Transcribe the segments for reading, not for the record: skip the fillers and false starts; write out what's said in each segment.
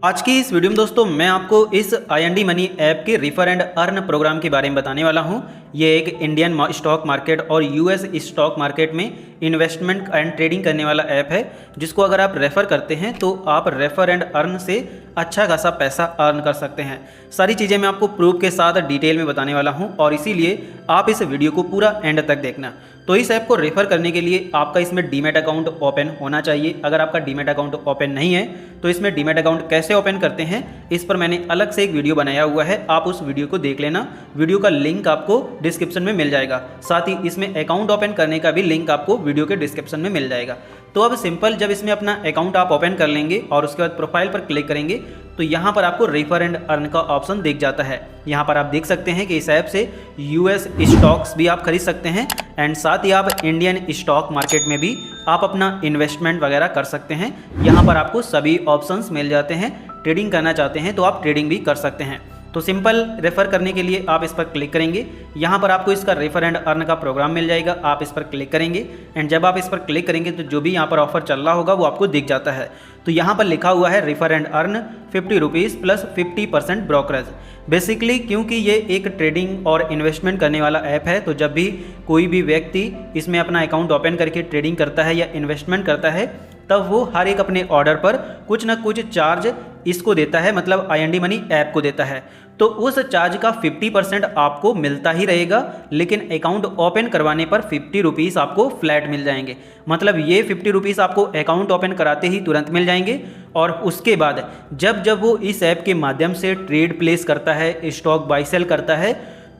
आज की इस वीडियो में दोस्तों मैं आपको इस IND मनी ऐप के रेफर एंड अर्न प्रोग्राम के बारे में बताने वाला हूं। ये एक इंडियन स्टॉक मार्केट और US स्टॉक मार्केट में इन्वेस्टमेंट एंड ट्रेडिंग करने वाला ऐप है, जिसको अगर आप रेफ़र करते हैं तो आप रेफर एंड अर्न से अच्छा खासा पैसा अर्न कर सकते हैं। सारी चीज़ें मैं आपको प्रूफ के साथ डिटेल में बताने वाला हूं और इसीलिए आप इस वीडियो को पूरा एंड तक देखना। तो इस ऐप को रेफ़र करने के लिए आपका इसमें डीमैट अकाउंट ओपन होना चाहिए। अगर आपका डीमैट अकाउंट ओपन नहीं है तो इसमें डीमैट अकाउंट कैसे ओपन करते हैं इस पर मैंने अलग से एक वीडियो बनाया हुआ है, आप उस वीडियो को देख लेना। वीडियो का लिंक आपको डिस्क्रिप्शन में मिल जाएगा, साथ ही इसमें अकाउंट ओपन करने का भी लिंक आपको वीडियो के डिस्क्रिप्शन में मिल जाएगा। तो अब सिंपल जब इसमें अपना अकाउंट आप ओपन कर लेंगे और उसके बाद प्रोफाइल पर क्लिक करेंगे तो यहाँ पर आपको रेफर एंड अर्न का ऑप्शन दिख जाता है। यहाँ पर आप देख सकते हैं कि इस ऐप से US स्टॉक्स भी आप खरीद सकते हैं एंड साथ ही आप इंडियन स्टॉक मार्केट में भी आप अपना इन्वेस्टमेंट वगैरह कर सकते हैं। यहाँ पर आपको सभी ऑप्शंस मिल जाते हैं। ट्रेडिंग करना चाहते हैं तो आप ट्रेडिंग भी कर सकते हैं। तो सिंपल रेफ़र करने के लिए आप इस पर क्लिक करेंगे, यहाँ पर आपको इसका रेफर एंड अर्न का प्रोग्राम मिल जाएगा। आप इस पर क्लिक करेंगे एंड जब आप इस पर क्लिक करेंगे तो जो भी यहाँ पर ऑफर चल रहा होगा वो आपको दिख जाता है। तो यहाँ पर लिखा हुआ है refer and earn 50 rupees plus 50% brokerage. Basically क्योंकि ये एक ट्रेडिंग और इन्वेस्टमेंट करने वाला ऐप है, तो जब भी कोई भी व्यक्ति इसमें अपना अकाउंट ओपन करके ट्रेडिंग करता है या इन्वेस्टमेंट करता है तब वो हर एक अपने ऑर्डर पर कुछ ना कुछ चार्ज इसको देता है, मतलब IND मनी ऐप को देता है। तो उस चार्ज का 50% आपको मिलता ही रहेगा, लेकिन अकाउंट ओपन करवाने पर 50 रुपीज़ आपको फ्लैट मिल जाएंगे। मतलब ये 50 रुपीज़ आपको अकाउंट ओपन कराते ही तुरंत मिल जाएंगे और उसके बाद जब जब वो इस ऐप के माध्यम से ट्रेड प्लेस करता है, स्टॉक बाई सेल करता है,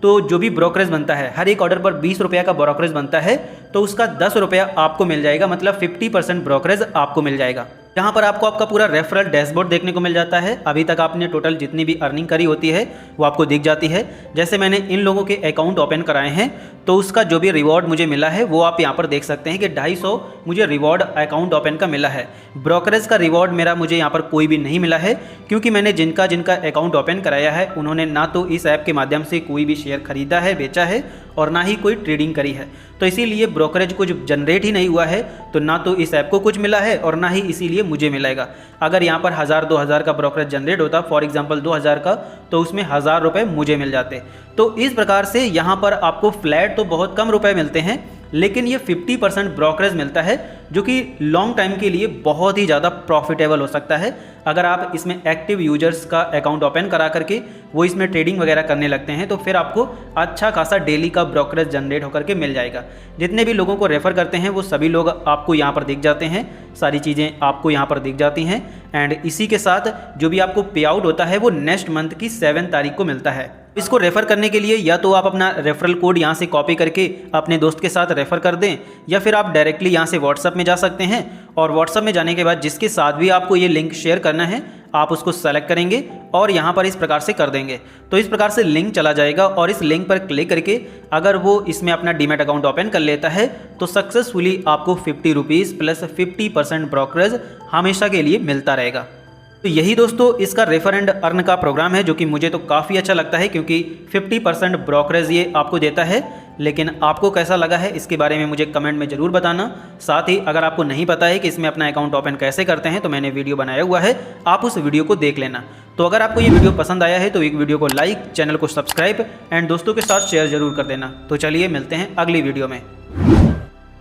तो जो भी ब्रोकरेज बनता है, हर एक ऑर्डर पर 20 रुपये का ब्रोकरेज बनता है, तो उसका 10 रुपया आपको मिल जाएगा, मतलब 50% ब्रोकरेज आपको मिल जाएगा। यहाँ पर आपको आपका पूरा रेफरल डैशबोर्ड देखने को मिल जाता है। अभी तक आपने टोटल जितनी भी अर्निंग करी होती है वो आपको दिख जाती है। जैसे मैंने इन लोगों के अकाउंट ओपन कराए हैं तो उसका जो भी रिवॉर्ड मुझे मिला है वो आप यहाँ पर देख सकते हैं कि 250 मुझे रिवॉर्ड अकाउंट ओपन का मिला है। ब्रोकरेज का रिवॉर्ड मेरा मुझे यहाँ पर कोई भी नहीं मिला है, क्योंकि मैंने जिनका जिनका अकाउंट ओपन कराया है उन्होंने ना तो इस ऐप के माध्यम से कोई भी शेयर खरीदा है, बेचा है, और ना ही कोई ट्रेडिंग करी है। तो इसीलिए ब्रोकरेज कुछ जनरेट ही नहीं हुआ है, तो ना तो इस ऐप को कुछ मिला है और ना ही इसीलिए मुझे मिलेगा। अगर यहाँ पर 1000-2000 का ब्रोकरेज जनरेट होता, फॉर एग्जांपल 2000 का, तो उसमें 1000 रुपये मुझे मिल जाते। तो इस प्रकार से यहाँ पर आपको फ्लैट तो बहुत कम रुपए मिलते हैं, लेकिन ये 50% ब्रोकरेज मिलता है, जो कि लॉन्ग टाइम के लिए बहुत ही ज़्यादा प्रॉफिटेबल हो सकता है। अगर आप इसमें एक्टिव यूजर्स का अकाउंट ओपन करा करके वो इसमें ट्रेडिंग वगैरह करने लगते हैं तो फिर आपको अच्छा खासा डेली का ब्रोकरेज जनरेट होकर के मिल जाएगा। जितने भी लोगों को रेफ़र करते हैं वो सभी लोग आपको यहाँ पर दिख जाते हैं, सारी चीज़ें आपको यहाँ पर दिख जाती हैं एंड इसी के साथ जो भी आपको पे आउट होता है वो नेक्स्ट मंथ की 7 तारीख को मिलता है। इसको रेफ़र करने के लिए या तो आप अपना रेफरल कोड यहाँ से कॉपी करके अपने दोस्त के साथ रेफ़र कर दें, या फिर आप डायरेक्टली यहाँ से व्हाट्सअप में जा सकते हैं और व्हाट्सअप में जाने के बाद जिसके साथ भी आपको ये लिंक शेयर करना है आप उसको सेलेक्ट करेंगे और यहाँ पर इस प्रकार से कर देंगे। तो इस प्रकार से लिंक चला जाएगा और इस लिंक पर क्लिक करके अगर वो इसमें अपना डीमैट अकाउंट ओपन कर लेता है तो सक्सेसफुली आपको 50 रुपीज़ प्लस 50% ब्रोकरेज हमेशा के लिए मिलता रहेगा। तो यही दोस्तों इसका रेफर एंड अर्न का प्रोग्राम है, जो कि मुझे तो काफ़ी अच्छा लगता है क्योंकि 50% ब्रोकरेज ये आपको देता है। लेकिन आपको कैसा लगा है इसके बारे में मुझे कमेंट में ज़रूर बताना। साथ ही अगर आपको नहीं पता है कि इसमें अपना अकाउंट ओपन कैसे करते हैं तो मैंने वीडियो बनाया हुआ है, आप उस वीडियो को देख लेना। तो अगर आपको ये वीडियो पसंद आया है तो एक वीडियो को लाइक, चैनल को सब्सक्राइब एंड दोस्तों के साथ शेयर जरूर कर देना। तो चलिए मिलते हैं अगली वीडियो में।